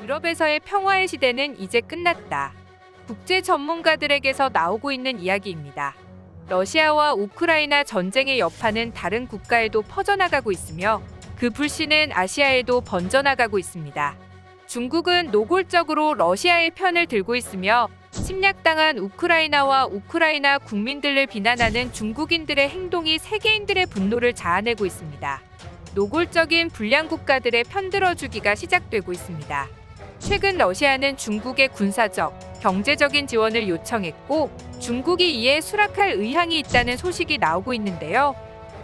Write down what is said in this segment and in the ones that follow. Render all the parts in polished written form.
유럽에서의 평화의 시대는 이제 끝났다. 국제 전문가들에게서 나오고 있는 이야기입니다. 러시아와 우크라이나 전쟁의 여파는 다른 국가에도 퍼져나가고 있으며 그 불씨는 아시아에도 번져나가고 있습니다. 중국은 노골적으로 러시아의 편을 들고 있으며 침략당한 우크라이나와 우크라이나 국민들을 비난하는 중국인들의 행동이 세계인들의 분노를 자아내고 있습니다. 노골적인 불량 국가들의 편들어주기가 시작되고 있습니다. 최근 러시아는 중국의 군사적, 경제적인 지원을 요청했고 중국이 이에 수락할 의향이 있다는 소식이 나오고 있는데요.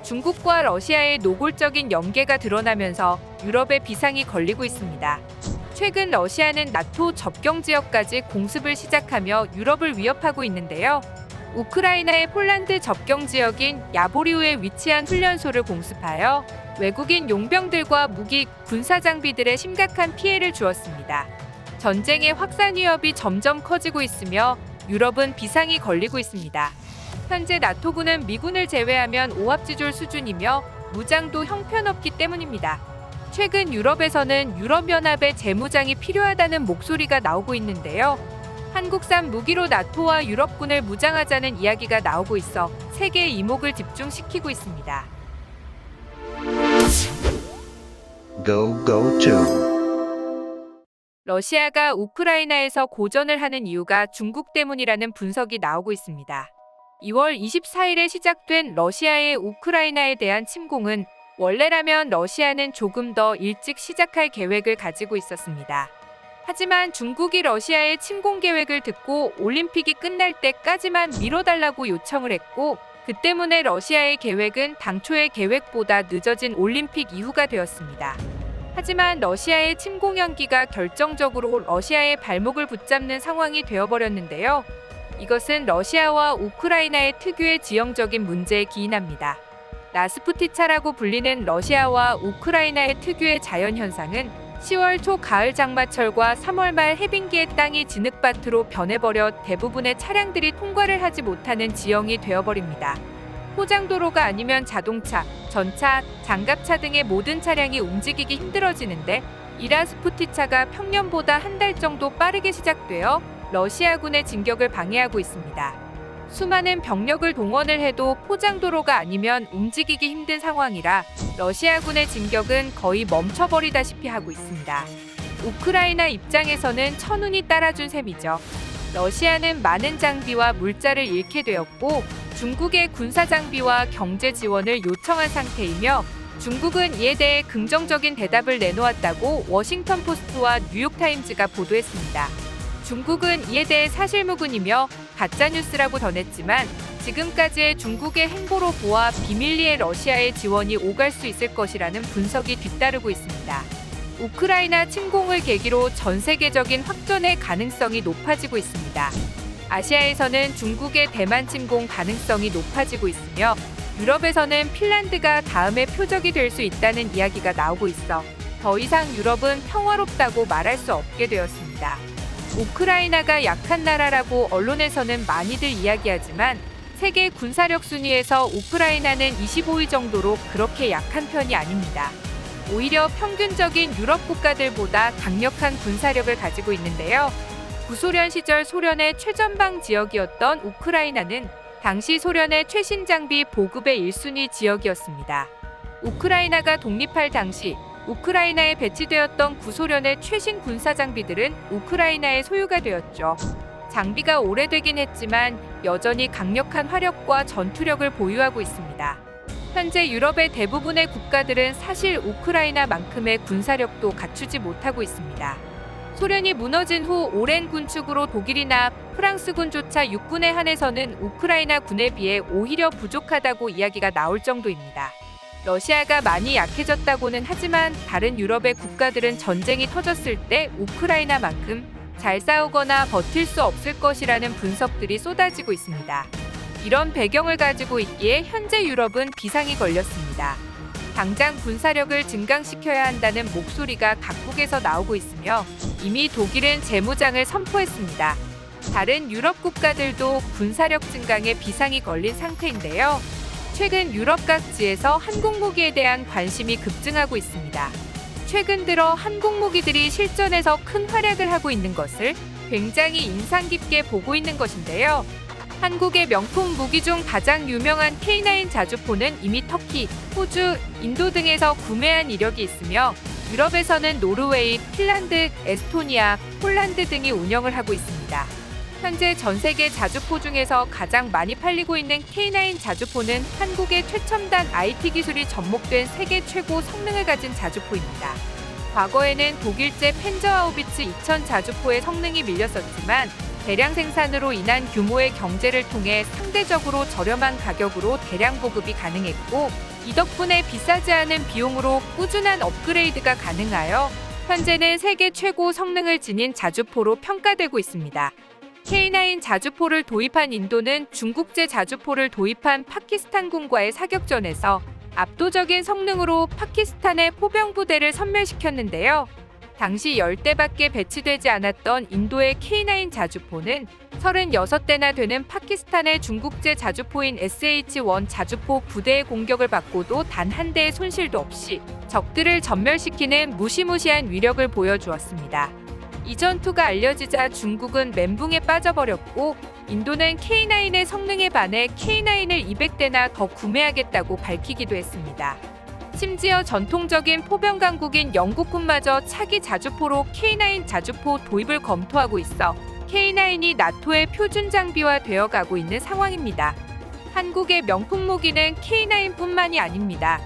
중국과 러시아의 노골적인 연계가 드러나면서 유럽에 비상이 걸리고 있습니다. 최근 러시아는 나토 접경 지역까지 공습을 시작하며 유럽을 위협하고 있는데요. 우크라이나의 폴란드 접경 지역인 야보리우에 위치한 훈련소를 공습하여 외국인 용병들과 무기, 군사 장비들의 심각한 피해를 주었습니다. 전쟁의 확산 위협이 점점 커지고 있으며 유럽은 비상이 걸리고 있습니다. 현재 나토군은 미군을 제외하면 오합지졸 수준이며 무장도 형편없기 때문입니다. 최근 유럽에서는 유럽연합의 재무장이 필요하다는 목소리가 나오고 있는데요. 한국산 무기로 나토와 유럽군을 무장하자는 이야기가 나오고 있어 세계의 이목을 집중시키고 있습니다. 러시아가 우크라이나에서 고전을 하는 이유가 중국 때문이라는 분석이 나오고 있습니다. 2월 24일에 시작된 러시아의 우크라이나에 대한 침공은 원래라면 러시아는 조금 더 일찍 시작할 계획을 가지고 있었습니다. 하지만 중국이 러시아의 침공 계획을 듣고 올림픽이 끝날 때까지만 미뤄달라고 요청을 했고 그 때문에 러시아의 계획은 당초의 계획보다 늦어진 올림픽 이후가 되었습니다. 하지만 러시아의 침공 연기가 결정적으로 러시아의 발목을 붙잡는 상황이 되어버렸는데요. 이것은 러시아와 우크라이나의 특유의 지형적인 문제에 기인합니다. 라스푸티차라고 불리는 러시아와 우크라이나의 특유의 자연현상은 10월 초 가을 장마철과 3월 말 해빙기의 땅이 진흙밭으로 변해버려 대부분의 차량들이 통과를 하지 못하는 지형이 되어버립니다. 포장도로가 아니면 자동차, 전차, 장갑차 등의 모든 차량이 움직이기 힘들어지는데 이 라스푸티차가 평년보다 한 달 정도 빠르게 시작되어 러시아군의 진격을 방해하고 있습니다. 수많은 병력을 동원을 해도 포장도로가 아니면 움직이기 힘든 상황이라 러시아군의 진격은 거의 멈춰버리다시피 하고 있습니다. 우크라이나 입장에서는 천운이 따라준 셈이죠. 러시아는 많은 장비와 물자를 잃게 되었고 중국의 군사 장비와 경제 지원을 요청한 상태이며 중국은 이에 대해 긍정적인 대답을 내놓았다고 워싱턴 포스트와 뉴욕타임즈가 보도했습니다. 중국은 이에 대해 사실무근이며 가짜뉴스라고 전했지만 지금까지의 중국의 행보로 보아 비밀리에 러시아의 지원이 오갈 수 있을 것이라는 분석이 뒤따르고 있습니다. 우크라이나 침공을 계기로 전 세계적인 확전의 가능성이 높아지고 있습니다. 아시아에서는 중국의 대만 침공 가능성이 높아지고 있으며 유럽에서는 핀란드가 다음의 표적이 될 수 있다는 이야기가 나오고 있어 더 이상 유럽은 평화롭다고 말할 수 없게 되었습니다. 우크라이나가 약한 나라라고 언론에서는 많이들 이야기하지만 세계 군사력 순위에서 우크라이나는 25위 정도로 그렇게 약한 편이 아닙니다. 오히려 평균적인 유럽 국가들보다 강력한 군사력을 가지고 있는데요. 구소련 시절 소련의 최전방 지역이었던 우크라이나는 당시 소련의 최신 장비 보급의 1순위 지역이었습니다. 우크라이나가 독립할 당시 우크라이나에 배치되었던 구소련의 최신 군사 장비들은 우크라이나의 소유가 되었죠. 장비가 오래되긴 했지만 여전히 강력한 화력과 전투력을 보유하고 있습니다. 현재 유럽의 대부분의 국가들은 사실 우크라이나만큼의 군사력도 갖추지 못하고 있습니다. 소련이 무너진 후 오랜 군축으로 독일이나 프랑스군조차 육군에 한해서는 우크라이나 군에 비해 오히려 부족하다고 이야기가 나올 정도입니다. 러시아가 많이 약해졌다고는 하지만 다른 유럽의 국가들은 전쟁이 터졌을 때 우크라이나만큼 잘 싸우거나 버틸 수 없을 것이라는 분석들이 쏟아지고 있습니다. 이런 배경을 가지고 있기에 현재 유럽은 비상이 걸렸습니다. 당장 군사력을 증강시켜야 한다는 목소리가 각국에서 나오고 있으며 이미 독일은 재무장을 선포했습니다. 다른 유럽 국가들도 군사력 증강에 비상이 걸린 상태인데요. 최근 유럽 각지에서 한국 무기에 대한 관심이 급증하고 있습니다. 최근 들어 한국 무기들이 실전에서 큰 활약을 하고 있는 것을 굉장히 인상 깊게 보고 있는 것인데요. 한국의 명품 무기 중 가장 유명한 K9 자주포는 이미 터키, 호주, 인도 등에서 구매한 이력이 있으며 유럽에서는 노르웨이, 핀란드, 에스토니아, 폴란드 등이 운영을 하고 있습니다. 현재 전 세계 자주포 중에서 가장 많이 팔리고 있는 K9 자주포는 한국의 최첨단 IT 기술이 접목된 세계 최고 성능을 가진 자주포입니다. 과거에는 독일제 펜저하우비츠 2000 자주포의 성능이 밀렸었지만 대량 생산으로 인한 규모의 경제를 통해 상대적으로 저렴한 가격으로 대량 보급이 가능했고 이 덕분에 비싸지 않은 비용으로 꾸준한 업그레이드가 가능하여 현재는 세계 최고 성능을 지닌 자주포로 평가되고 있습니다. K9 자주포를 도입한 인도는 중국제 자주포를 도입한 파키스탄군과의 사격전에서 압도적인 성능으로 파키스탄의 포병 부대를 선멸시켰는데요. 당시 10대밖에 배치되지 않았던 인도의 K9 자주포는 36대나 되는 파키스탄의 중국제 자주포인 SH-1 자주포 부대의 공격을 받고도 단 한 대의 손실도 없이 적들을 전멸시키는 무시무시한 위력을 보여주었습니다. 이 전투가 알려지자 중국은 멘붕에 빠져버렸고 인도는 K9의 성능에 반해 K9을 200대나 더 구매하겠다고 밝히기도 했습니다. 심지어 전통적인 포병 강국인 영국군마저 차기 자주포로 K9 자주포 도입을 검토하고 있어 K9이 나토의 표준 장비화 되어가고 있는 상황입니다. 한국의 명품 무기는 K9뿐만이 아닙니다.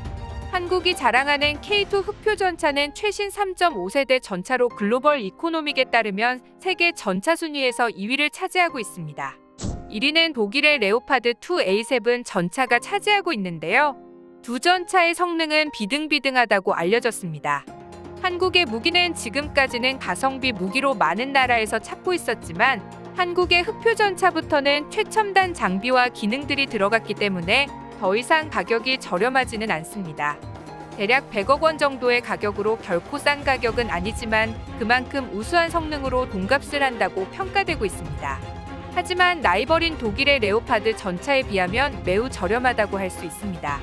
한국이 자랑하는 K2 흑표 전차는 최신 3.5세대 전차로 글로벌 이코노믹에 따르면 세계 전차 순위에서 2위를 차지하고 있습니다. 1위는 독일의 레오파드 2A7 전차가 차지하고 있는데요. 두 전차의 성능은 비등비등하다고 알려졌습니다. 한국의 무기는 지금까지는 가성비 무기로 많은 나라에서 찾고 있었지만 한국의 흑표 전차부터는 최첨단 장비와 기능들이 들어갔기 때문에 더 이상 가격이 저렴하지는 않습니다. 대략 100억 원 정도의 가격으로 결코 싼 가격은 아니지만 그만큼 우수한 성능으로 돈값을 한다고 평가되고 있습니다. 하지만 나이버린 독일의 레오파드 전차에 비하면 매우 저렴하다고 할 수 있습니다.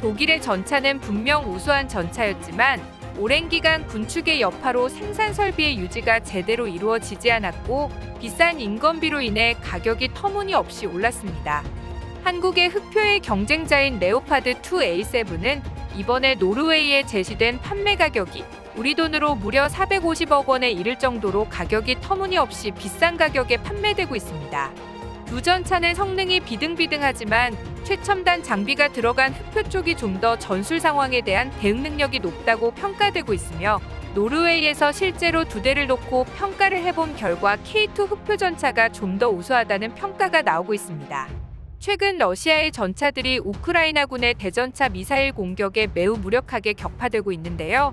독일의 전차는 분명 우수한 전차였지만 오랜 기간 군축의 여파로 생산 설비의 유지가 제대로 이루어지지 않았고 비싼 인건비로 인해 가격이 터무니없이 올랐습니다. 한국의 흑표의 경쟁자인 레오파드 2A7은 이번에 노르웨이에 제시된 판매 가격이 우리 돈으로 무려 450억 원에 이를 정도로 가격이 터무니없이 비싼 가격에 판매되고 있습니다. 두 전차는 성능이 비등비등하지만 최첨단 장비가 들어간 흑표 쪽이 좀 더 전술 상황에 대한 대응 능력이 높다고 평가되고 있으며 노르웨이에서 실제로 두 대를 놓고 평가를 해본 결과 K2 흑표 전차가 좀 더 우수하다는 평가가 나오고 있습니다. 최근 러시아의 전차들이 우크라이나군의 대전차 미사일 공격에 매우 무력하게 격파되고 있는데요.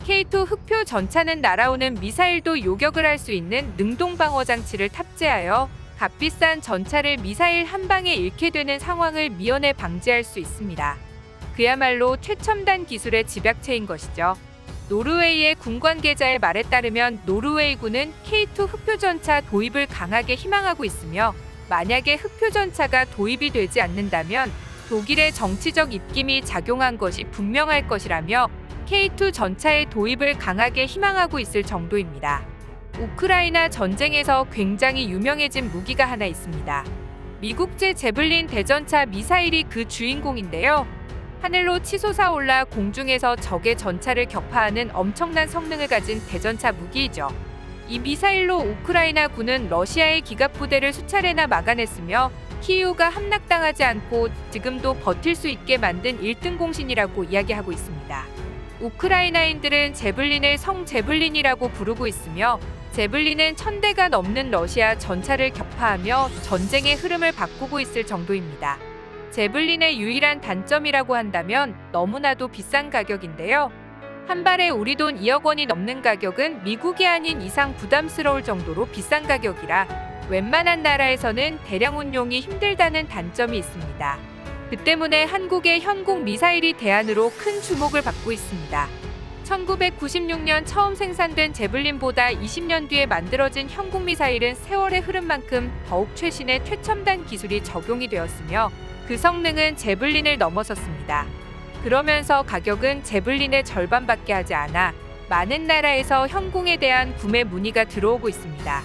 K2 흑표 전차는 날아오는 미사일도 요격을 할 수 있는 능동 방어 장치를 탑재하여 값비싼 전차를 미사일 한 방에 잃게 되는 상황을 미연에 방지할 수 있습니다. 그야말로 최첨단 기술의 집약체인 것이죠. 노르웨이의 군 관계자의 말에 따르면 노르웨이군은 K2 흑표 전차 도입을 강하게 희망하고 있으며 만약에 흑표 전차가 도입이 되지 않는다면 독일의 정치적 입김이 작용한 것이 분명할 것이라며 K2 전차의 도입을 강하게 희망하고 있을 정도입니다. 우크라이나 전쟁에서 굉장히 유명해진 무기가 하나 있습니다. 미국제 제블린 대전차 미사일이 그 주인공인데요. 하늘로 치솟아 올라 공중에서 적의 전차를 격파하는 엄청난 성능을 가진 대전차 무기이죠. 이 미사일로 우크라이나 군은 러시아의 기갑 부대를 수차례나 막아냈으며 키이우가 함락당하지 않고 지금도 버틸 수 있게 만든 1등 공신이라고 이야기하고 있습니다. 우크라이나인들은 제블린을 성 제블린이라고 부르고 있으며 제블린은 1000대가 넘는 러시아 전차를 격파하며 전쟁의 흐름을 바꾸고 있을 정도입니다. 제블린의 유일한 단점이라고 한다면 너무나도 비싼 가격인데요. 한 발에 우리 돈 2억 원이 넘는 가격은 미국이 아닌 이상 부담스러울 정도로 비싼 가격이라 웬만한 나라에서는 대량 운용이 힘들다는 단점이 있습니다. 그 때문에 한국의 현공 미사일이 대안으로 큰 주목을 받고 있습니다. 1996년 처음 생산된 제블린보다 20년 뒤에 만들어진 현공 미사일은 세월의 흐름만큼 더욱 최신의 최첨단 기술이 적용이 되었으며 그 성능은 제블린을 넘어섰습니다. 그러면서 가격은 제블린의 절반밖에 하지 않아 많은 나라에서 현궁에 대한 구매 문의가 들어오고 있습니다.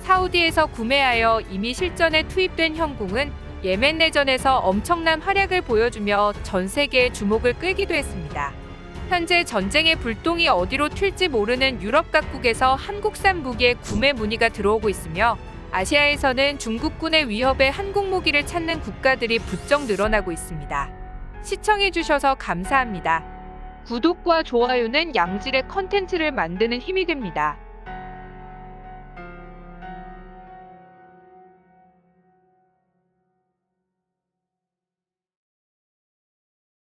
사우디에서 구매하여 이미 실전에 투입된 현궁은 예멘 내전에서 엄청난 활약을 보여주며 전 세계의 주목을 끌기도 했습니다. 현재 전쟁의 불똥이 어디로 튈지 모르는 유럽 각국에서 한국산 무기의 구매 문의가 들어오고 있으며 아시아에서는 중국군의 위협에 한국 무기를 찾는 국가들이 부쩍 늘어나고 있습니다. 시청해주셔서 감사합니다. 구독과 좋아요는 양질의 컨텐츠를 만드는 힘이 됩니다.